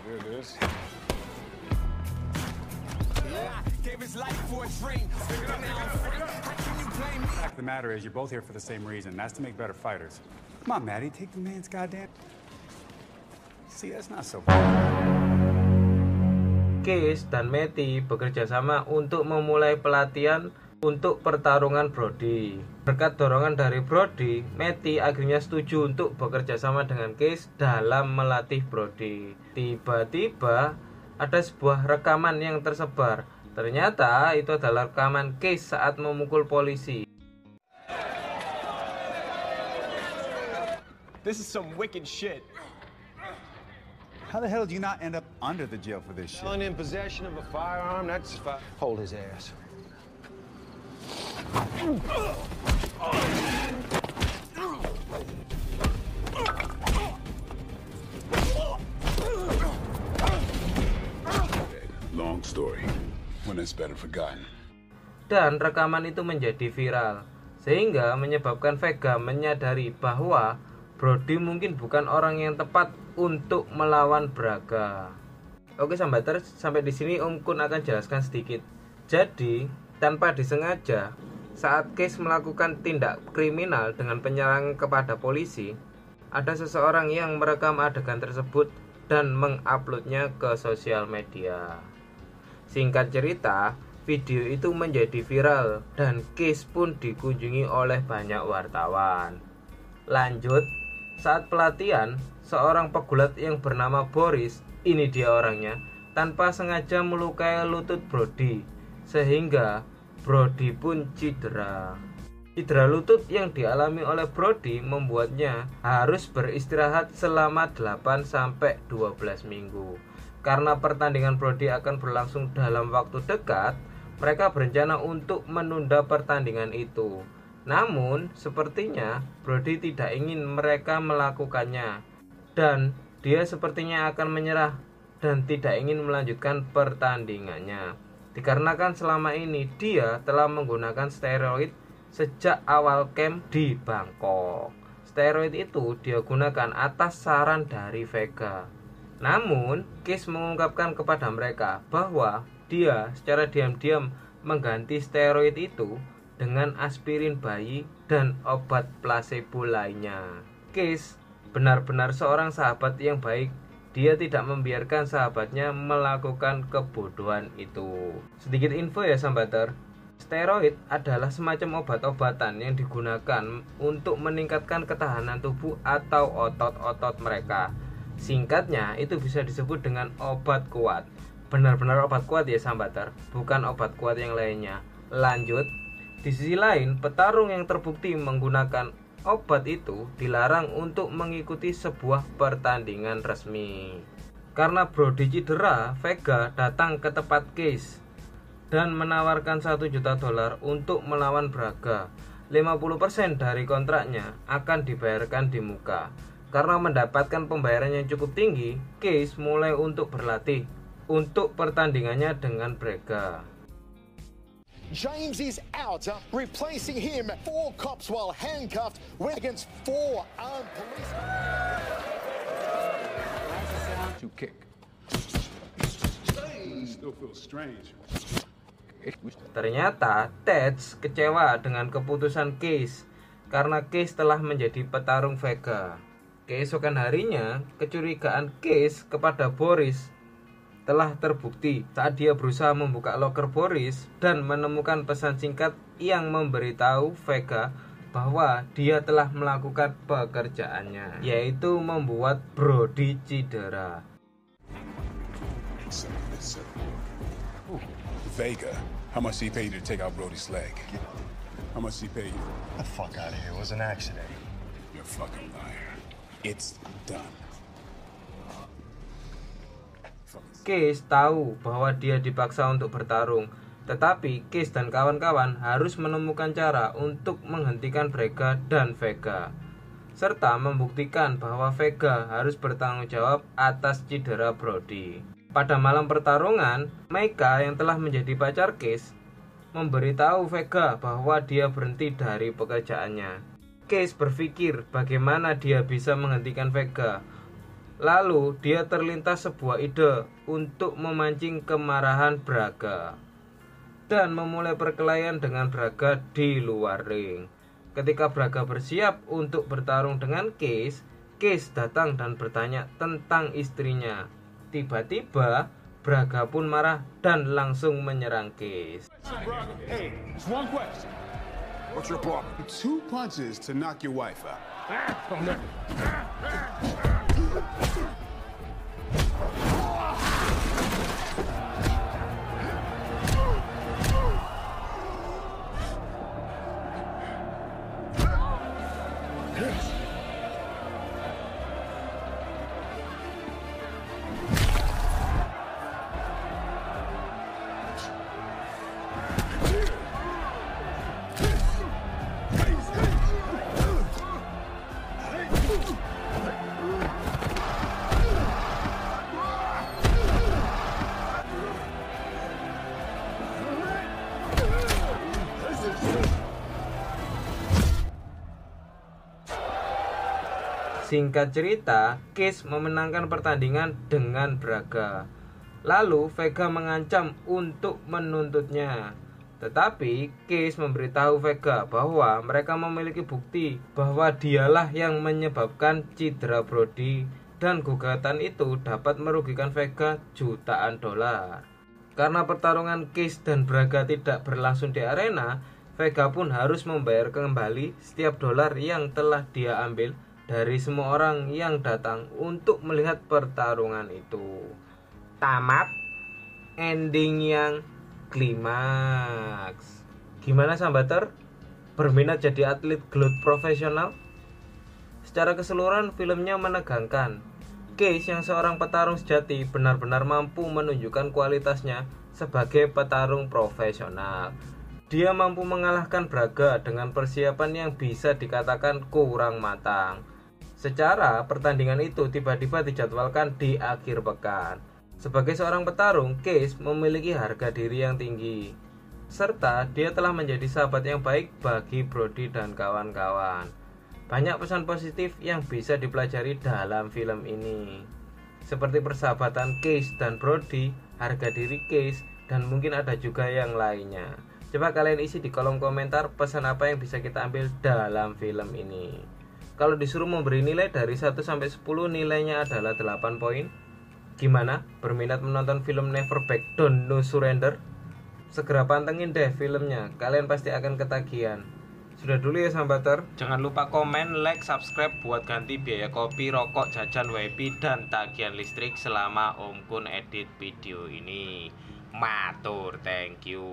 There it is. The fact of the matter is, you're both here for the same reason. That's to make better fighters. Come on, Maddie, take the man's goddamn. See, that's not so bad. Case dan Matty bekerja sama untuk memulai pelatihan untuk pertarungan Brody. Berkat dorongan dari Brody, Matty akhirnya setuju untuk bekerja sama dengan Case dalam melatih Brody. Tiba-tiba ada sebuah rekaman yang tersebar. Ternyata itu adalah rekaman Case saat memukul polisi. This is some wicked shit. How the hell do you not end up under the jail for this shit? Felon in possession of a firearm, that's hold his ass. Long story. When it's better forgotten. Dan rekaman itu menjadi viral, sehingga menyebabkan Vega menyadari bahwa Brody mungkin bukan orang yang tepat untuk melawan Braga. Oke sambaters, sampai di sini Om Kun akan jelaskan sedikit. Jadi, tanpa disengaja, saat Case melakukan tindak kriminal dengan penyerangan kepada polisi, ada seseorang yang merekam adegan tersebut dan menguploadnya ke sosial media. Singkat cerita, video itu menjadi viral dan Case pun dikunjungi oleh banyak wartawan. Lanjut, saat pelatihan, seorang pegulat yang bernama Boris, ini dia orangnya, tanpa sengaja melukai lutut Brody, sehingga Brody pun cedera. Cedera lutut yang dialami oleh Brody membuatnya harus beristirahat selama 8-12 minggu. Karena pertandingan Brody akan berlangsung dalam waktu dekat, mereka berencana untuk menunda pertandingan itu. Namun, sepertinya Brody tidak ingin mereka melakukannya, dan dia sepertinya akan menyerah dan tidak ingin melanjutkan pertandingannya. Dikarenakan selama ini dia telah menggunakan steroid sejak awal camp di Bangkok. Steroid itu dia gunakan atas saran dari Vega. Namun, Case mengungkapkan kepada mereka bahwa dia secara diam-diam mengganti steroid itu dengan aspirin bayi dan obat placebo lainnya. Case benar-benar seorang sahabat yang baik. Dia tidak membiarkan sahabatnya melakukan kebodohan itu. Sedikit info ya sambater, steroid adalah semacam obat-obatan yang digunakan untuk meningkatkan ketahanan tubuh atau otot-otot mereka. Singkatnya itu bisa disebut dengan obat kuat. Benar-benar obat kuat ya sambater, bukan obat kuat yang lainnya. Lanjut, di sisi lain, petarung yang terbukti menggunakan obat itu dilarang untuk mengikuti sebuah pertandingan resmi. Karena Brody cedera, Vega datang ke tempat Case dan menawarkan $1 juta untuk melawan Braga. 50% dari kontraknya akan dibayarkan di muka. Karena mendapatkan pembayaran yang cukup tinggi, Case mulai untuk berlatih untuk pertandingannya dengan Braga. James is out, replacing him. 4 cops while handcuffed went against 4 armed police. To kick. Still feels strange. Ternyata Ted kecewa dengan keputusan Case karena Case telah menjadi petarung Vega. Keesokan harinya, kecurigaan Case kepada Boris telah terbukti saat dia berusaha membuka loker Boris dan menemukan pesan singkat yang memberitahu Vega bahwa dia telah melakukan pekerjaannya, yaitu membuat Brody cedera. Vega, how much did he pay you to take out Brody's leg? How much did he pay you? Get the fuck out of here. It was an accident. You're a fucking liar. It's done. Case tahu bahwa dia dipaksa untuk bertarung, tetapi Case dan kawan-kawan harus menemukan cara untuk menghentikan Braga dan Vega, serta membuktikan bahwa Vega harus bertanggung jawab atas cedera Brody. Pada malam pertarungan, Micah yang telah menjadi pacar Case memberitahu Vega bahwa dia berhenti dari pekerjaannya. Case berpikir bagaimana dia bisa menghentikan Vega. Lalu dia terlintas sebuah ide untuk memancing kemarahan Braga dan memulai perkelahian dengan Braga di luar ring. Ketika Braga bersiap untuk bertarung dengan Case, Case datang dan bertanya tentang istrinya. Tiba-tiba Braga pun marah dan langsung menyerang Case. Hey, it's one question. What's your problem? 2 punches to knock your wife out. Singkat cerita, Case memenangkan pertandingan dengan Braga. Lalu Vega mengancam untuk menuntutnya. Tetapi Case memberitahu Vega bahwa mereka memiliki bukti bahwa dialah yang menyebabkan cedera Brody dan gugatan itu dapat merugikan Vega jutaan dolar. Karena pertarungan Case dan Braga tidak berlangsung di arena, Vega pun harus membayar kembali setiap dolar yang telah dia ambil dari semua orang yang datang untuk melihat pertarungan itu. Tamat. Ending yang klimaks. Gimana Sambater? Berminat jadi atlet gelut profesional? Secara keseluruhan filmnya menegangkan. Case yang seorang petarung sejati benar-benar mampu menunjukkan kualitasnya sebagai petarung profesional. Dia mampu mengalahkan Braga dengan persiapan yang bisa dikatakan kurang matang. Secara pertandingan itu tiba-tiba dijadwalkan di akhir pekan. Sebagai seorang petarung, Case memiliki harga diri yang tinggi, serta dia telah menjadi sahabat yang baik bagi Brody dan kawan-kawan. Banyak pesan positif yang bisa dipelajari dalam film ini, seperti persahabatan Case dan Brody, harga diri Case, dan mungkin ada juga yang lainnya. Coba kalian isi di kolom komentar pesan apa yang bisa kita ambil dalam film ini. Kalau disuruh memberi nilai dari 1 sampai 10, nilainya adalah 8 poin. Gimana? Berminat menonton film Never Back Down No Surrender? Segera pantengin deh filmnya, kalian pasti akan ketagihan. Sudah dulu ya Sambater. Jangan lupa komen, like, subscribe buat ganti biaya kopi, rokok, jajan, WiFi, dan tagihan listrik selama Om Kun edit video ini. Matur, thank you.